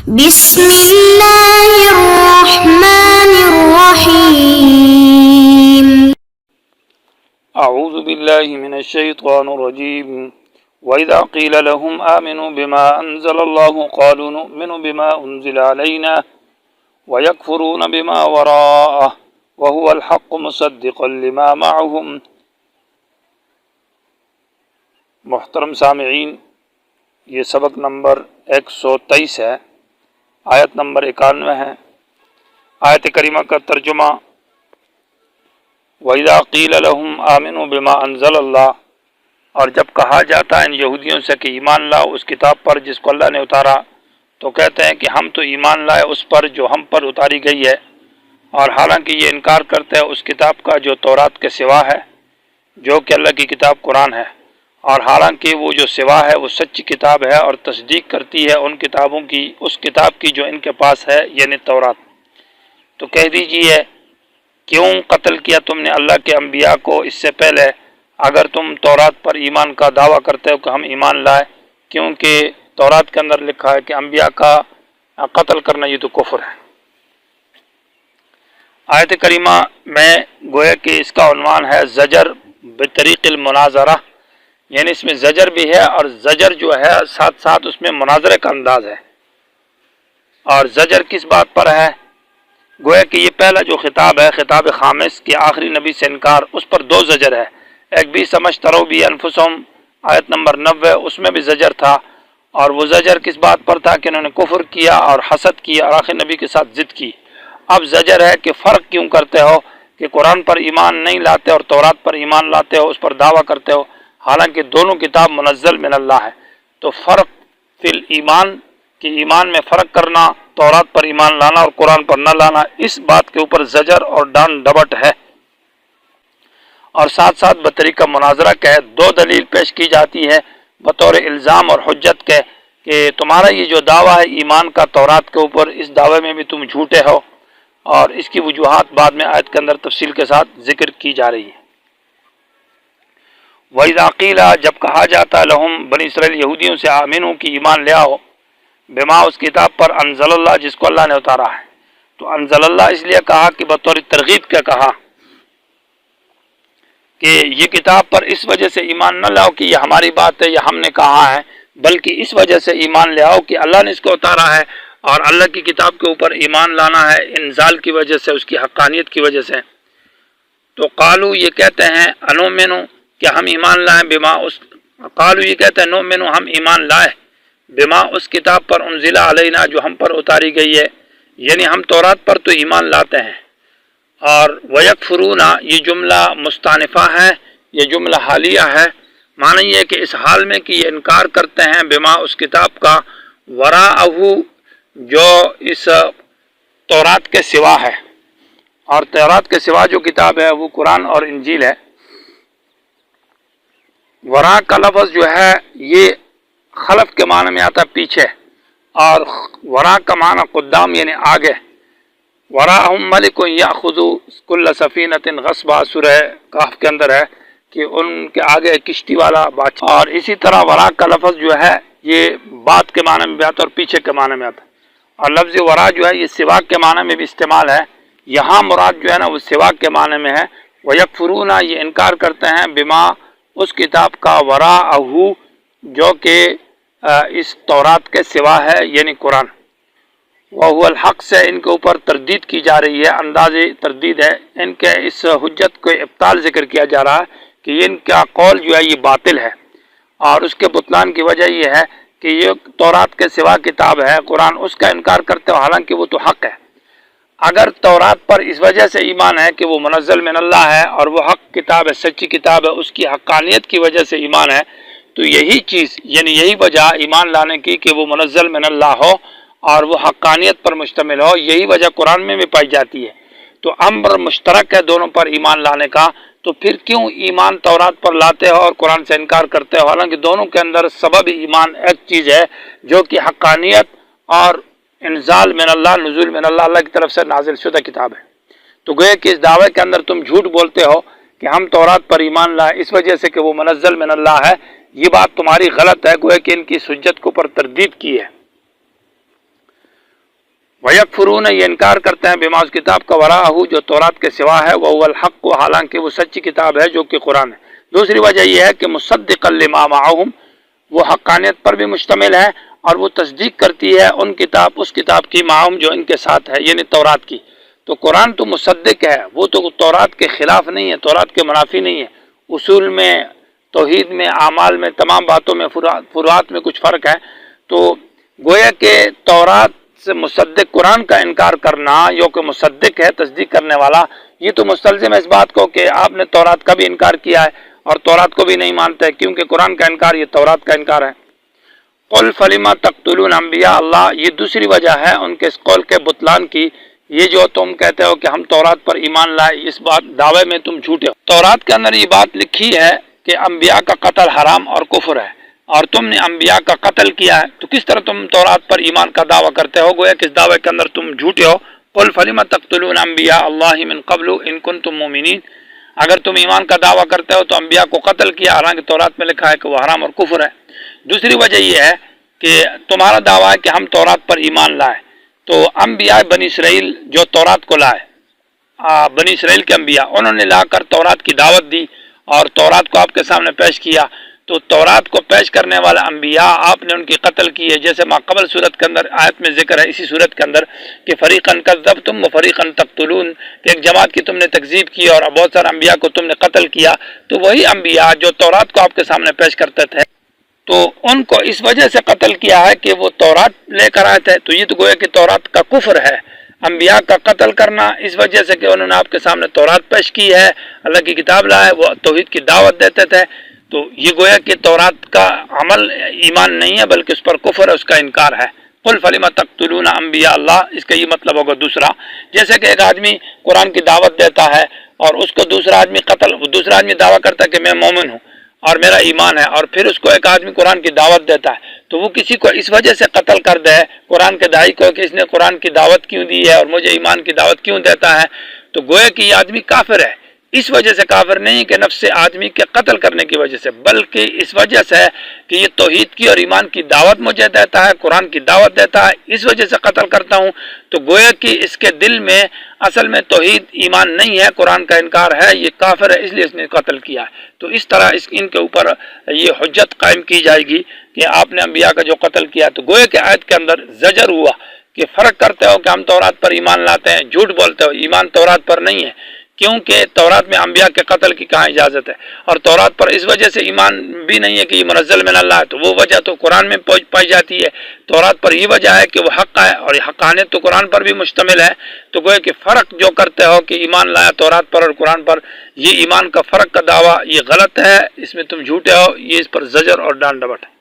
بسم الله الرحمن الرحيم. أعوذ بالله من الشيطان الرجيم. وإذا قيل لهم آمنوا بما أنزل الله قالوا نؤمن بما أنزل علينا ويكفرون بما وراءه وهو الحق مصدقا لما معهم. محترم سامعین، یہ سبق نمبر 123 ہے، آیت نمبر 91 ہے۔ آیت کریمہ کا ترجمہ: وَإِذَا قِيلَ لَهُمْ آمِنُوا بِمَا أَنزَلَ اللَّهُ، اور جب کہا جاتا ہے ان یہودیوں سے کہ ایمان لاؤ اس کتاب پر جس کو اللہ نے اتارا، تو کہتے ہیں کہ ہم تو ایمان لائے اس پر جو ہم پر اتاری گئی ہے، اور حالانکہ یہ انکار کرتے ہیں اس کتاب کا جو تورات کے سوا ہے، جو کہ اللہ کی کتاب قرآن ہے، اور حالانکہ وہ جو سوا ہے وہ سچی کتاب ہے اور تصدیق کرتی ہے ان کتابوں کی، اس کتاب کی جو ان کے پاس ہے، یعنی تورات۔ تو کہہ دیجئے، کیوں قتل کیا تم نے اللہ کے انبیاء کو اس سے پہلے، اگر تم تورات پر ایمان کا دعویٰ کرتے ہو کہ ہم ایمان لائے؟ کیونکہ تورات کے اندر لکھا ہے کہ انبیاء کا قتل کرنا یہ تو کفر ہے۔ آیت کریمہ میں گویا کہ اس کا عنوان ہے زجر بطریق المناظرہ، یعنی اس میں زجر بھی ہے، اور زجر جو ہے ساتھ ساتھ اس میں مناظرے کا انداز ہے۔ اور زجر کس بات پر ہے؟ گویا کہ یہ پہلا جو خطاب ہے، خطاب خامس کے آخری نبی سے انکار، اس پر دو زجر ہے۔ ایک بھی سمجھترو بھی انفسہم، آیت نمبر 90، اس میں بھی زجر تھا، اور وہ زجر کس بات پر تھا کہ انہوں نے کفر کیا اور حسد کیا اور آخر نبی کے ساتھ ضد کی۔ اب زجر ہے کہ فرق کیوں کرتے ہو کہ قرآن پر ایمان نہیں لاتے اور تورات پر ایمان لاتے ہو، اس پر دعویٰ کرتے ہو، حالانکہ دونوں کتاب منزل من اللہ ہے۔ تو فرق فی الایمان، کہ ایمان میں فرق کرنا، تورات پر ایمان لانا اور قرآن پر نہ لانا، اس بات کے اوپر زجر اور ڈانٹ ڈبٹ ہے۔ اور ساتھ ساتھ بطریقہ مناظرہ کے دو دلیل پیش کی جاتی ہے بطور الزام اور حجت کے، کہ تمہارا یہ جو دعویٰ ہے ایمان کا تورات کے اوپر، اس دعوے میں بھی تم جھوٹے ہو، اور اس کی وجوہات بعد میں آیت کے اندر تفصیل کے ساتھ ذکر کی جا رہی ہے۔ وَإِذَا قِيلَ، جب کہا جاتا ہے لہم بنی اسرائیل یہودیوں سے، آمنو کی ایمان لے آؤ، بما اس کتاب پر انزل اللہ جس کو اللہ نے اتارا ہے۔ تو انزل اللہ اس لیے کہا کہ بطور ترغیب کیا کہا کہ یہ کتاب پر اس وجہ سے ایمان نہ لاؤ کہ یہ ہماری بات ہے یا ہم نے کہا ہے، بلکہ اس وجہ سے ایمان لے آؤ کہ اللہ نے اس کو اتارا ہے، اور اللہ کی کتاب کے اوپر ایمان لانا ہے انزال کی وجہ سے، اس کی حقانیت کی وجہ سے۔ تو قالو یہ کہتے ہیں، انؤمنو کہ ہم ایمان لائیں، بما اس قالو یہ کہتے ہیں، نؤمنو ہم ایمان لائے، بما اس کتاب پر انزل علینا جو ہم پر اتاری گئی ہے، یعنی ہم تورات پر تو ایمان لاتے ہیں۔ اور ویکفرون یہ جملہ مستانفہ ہے، یہ جملہ حالیہ ہے، معنی یہ کہ اس حال میں کہ یہ انکار کرتے ہیں بما اس کتاب کا، وراءہ جو اس تورات کے سوا ہے، اور تورات کے سوا جو کتاب ہے وہ قرآن اور انجیل ہے۔ ورا کا لفظ جو ہے یہ خلف کے معنی میں آتا ہے پیچھے، اور ورا کا معنی قدام یعنی آگے۔ وراءہم ملک یأخذ کل سفینۃ غصبا، سورہ کہف کے اندر ہے کہ ان کے آگے کشتی والا بادشاہ۔ اور اسی طرح ورا کا لفظ جو ہے یہ بعد کے معنی میں بھی آتا ہے اور پیچھے کے معنی میں آتا ہے، اور لفظ ورا جو ہے یہ سوا کے معنی میں بھی استعمال ہے۔ یہاں مراد جو ہے نا وہ سوا کے معنی میں ہے۔ ویکفرون یہ انکار کرتے ہیں بما اس کتاب کا، وراءہ جو کہ اس تورات کے سوا ہے، یعنی قرآن۔ وَهُوَ الحق سے ان کے اوپر تردید کی جا رہی ہے، انداز تردید ہے، ان کے اس حجت کو ابطال ذکر کیا جا رہا ہے کہ ان کا قول جو ہے یہ باطل ہے، اور اس کے بطلان کی وجہ یہ ہے کہ یہ تورات کے سوا کتاب ہے قرآن، اس کا انکار کرتے ہو حالانکہ وہ تو حق ہے۔ اگر تورات پر اس وجہ سے ایمان ہے کہ وہ منزل من اللہ ہے اور وہ حق کتاب ہے، سچی کتاب ہے، اس کی حقانیت کی وجہ سے ایمان ہے، تو یہی چیز یعنی یہی وجہ ایمان لانے کی کہ وہ منزل من اللہ ہو اور وہ حقانیت پر مشتمل ہو، یہی وجہ قرآن میں بھی پائی جاتی ہے۔ تو امر مشترک ہے دونوں پر ایمان لانے کا، تو پھر کیوں ایمان تورات پر لاتے ہو اور قرآن سے انکار کرتے ہو، حالانکہ دونوں کے اندر سبب ایمان ایک چیز ہے جو کہ حقانیت اور انزال من اللہ، نزول من اللہ، اللہ کی طرف سے نازل شدہ کتاب ہے۔ تو گویا کہ اس دعوے کے اندر تم جھوٹ بولتے ہو کہ ہم تورات پر ایمان لائے اس وجہ سے کہ وہ منزل من اللہ ہے، یہ بات تمہاری غلط ہے، گویا کہ ان کی حجت کو پر تردید کی ہے۔ وَيَكْفُرُونَ یہ انکار کرتے ہیں بما اس کتاب کا وراءہ جو تورات کے سوا ہے وَهُوَ الْحَقُّ حالانکہ وہ سچی کتاب ہے جو کہ قرآن ہے۔ دوسری وجہ یہ ہے کہ مصدقا لما معہم وہ حقانیت پر بھی مشتمل ہے اور وہ تصدیق کرتی ہے اس کتاب کی معہم جو ان کے ساتھ ہے یعنی تورات کی۔ تو قرآن تو مصدق ہے، وہ تو تورات کے خلاف نہیں ہے، تورات کے منافی نہیں ہے۔ اصول میں، توحید میں، اعمال میں، تمام باتوں میں، فروعات میں کچھ فرق ہے۔ تو گویا کہ تورات سے مصدق قرآن کا انکار کرنا جو کہ مصدق ہے، تصدیق کرنے والا، یہ تو مستلزم ہے اس بات کو کہ آپ نے تورات کا بھی انکار کیا ہے اور تورات کو بھی نہیں مانتے، کیونکہ قرآن کا انکار یہ تورات کا انکار ہے۔ قل فلما تقتلون انبیاء اللہ، یہ دوسری وجہ ہے ان کے اس قول کے بطلان کی۔ یہ جو تم کہتے ہو کہ ہم تورات پر ایمان لائے، اس بات دعوے میں تم جھوٹے ہو۔ تورات کے اندر یہ بات لکھی ہے کہ انبیاء کا قتل حرام اور کفر ہے، اور تم نے انبیاء کا قتل کیا ہے، تو کس طرح تم تورات پر ایمان کا دعویٰ کرتے ہو؟ گویا کہ اس دعوے کے اندر تم جھوٹے ہو۔ قل فلما تقتلون انبیاء اللہ من قبل ان کنتم مؤمنین، اگر تم ایمان کا دعویٰ کرتے ہو تو انبیاء کو قتل کیا، حالانکہ تورات میں لکھا ہے کہ وہ حرام اور کفر ہے۔ دوسری وجہ یہ ہے کہ تمہارا دعویٰ ہے کہ ہم تورات پر ایمان لائے، تو انبیاء بنی اسرائیل جو تورات کو لائے، بنی اسرائیل کے انبیاء، انہوں نے لا کر تورات کی دعوت دی اور تورات کو آپ کے سامنے پیش کیا، تو تورات کو پیش کرنے والا انبیاء آپ نے ان کی قتل کی ہے، جیسے ما قبل صورت کے اندر آیت میں ذکر ہے، اسی صورت کے اندر کہ فریقاً کذبتم و فریقاً تقتلون، کہ ایک جماعت کی تم نے تکذیب کی اور بہت سارے انبیاء کو تم نے قتل کیا۔ تو وہی انبیاء جو تورات کو آپ کے سامنے پیش کرتے تھے، تو ان کو اس وجہ سے قتل کیا ہے کہ وہ تورات لے کر آئے تھے، تو یہ تو گویا کہ تورات کا کفر ہے۔ انبیاء کا قتل کرنا اس وجہ سے کہ انہوں نے آپ کے سامنے تورات پیش کی ہے، اللہ کی کتاب لائے، وہ توحید کی دعوت دیتے تھے، تو یہ گویا کہ تورات کا عمل ایمان نہیں ہے بلکہ اس پر کفر ہے، اس کا انکار ہے۔ قل فلما تقتلون انبیاء اللہ، اس کا یہ مطلب ہوگا دوسرا، جیسے کہ ایک آدمی قرآن کی دعوت دیتا ہے اور اس کو دوسرا آدمی دعویٰ کرتا ہے کہ میں مومن ہوں اور میرا ایمان ہے، اور پھر اس کو ایک آدمی قرآن کی دعوت دیتا ہے، تو وہ کسی کو اس وجہ سے قتل کر دے قرآن کے داعی کو کہ اس نے قرآن کی دعوت کیوں دی ہے اور مجھے ایمان کی دعوت کیوں دیتا ہے، تو گویا کہ یہ آدمی کافر ہے۔ اس وجہ سے کافر نہیں کہ نفس آدمی کے قتل کرنے کی وجہ سے، بلکہ اس وجہ سے کہ یہ توحید کی اور ایمان کی دعوت مجھے دیتا ہے، قرآن کی دعوت دیتا ہے، اس وجہ سے قتل کرتا ہوں۔ تو گویا کہ اس کے دل میں اصل میں توحید ایمان نہیں ہے، قرآن کا انکار ہے، یہ کافر ہے، اس لیے اس نے قتل کیا ہے۔ تو اس طرح ان کے اوپر یہ حجت قائم کی جائے گی کہ آپ نے انبیاء کا جو قتل کیا، تو گویا کہ آیت کے اندر زجر ہوا کہ فرق کرتے ہو کہ ہم تورات پر ایمان لاتے ہیں، جھوٹ بولتے ہو، ایمان تورات پر نہیں ہے، کیونکہ تورات میں انبیاء کے قتل کی کہاں اجازت ہے، اور تورات پر اس وجہ سے ایمان بھی نہیں ہے کہ یہ منزل من اللہ ہے، تو وہ وجہ تو قرآن میں پائی جاتی ہے۔ تورات پر یہ وجہ ہے کہ وہ حق ہے اور یہ حقانیت تو قرآن پر بھی مشتمل ہے، تو گویا کہ فرق جو کرتے ہو کہ ایمان لایا تورات پر اور قرآن پر، یہ ایمان کا فرق کا دعویٰ یہ غلط ہے، اس میں تم جھوٹے ہو، یہ اس پر زجر اور ڈانٹ ڈپٹ ہے۔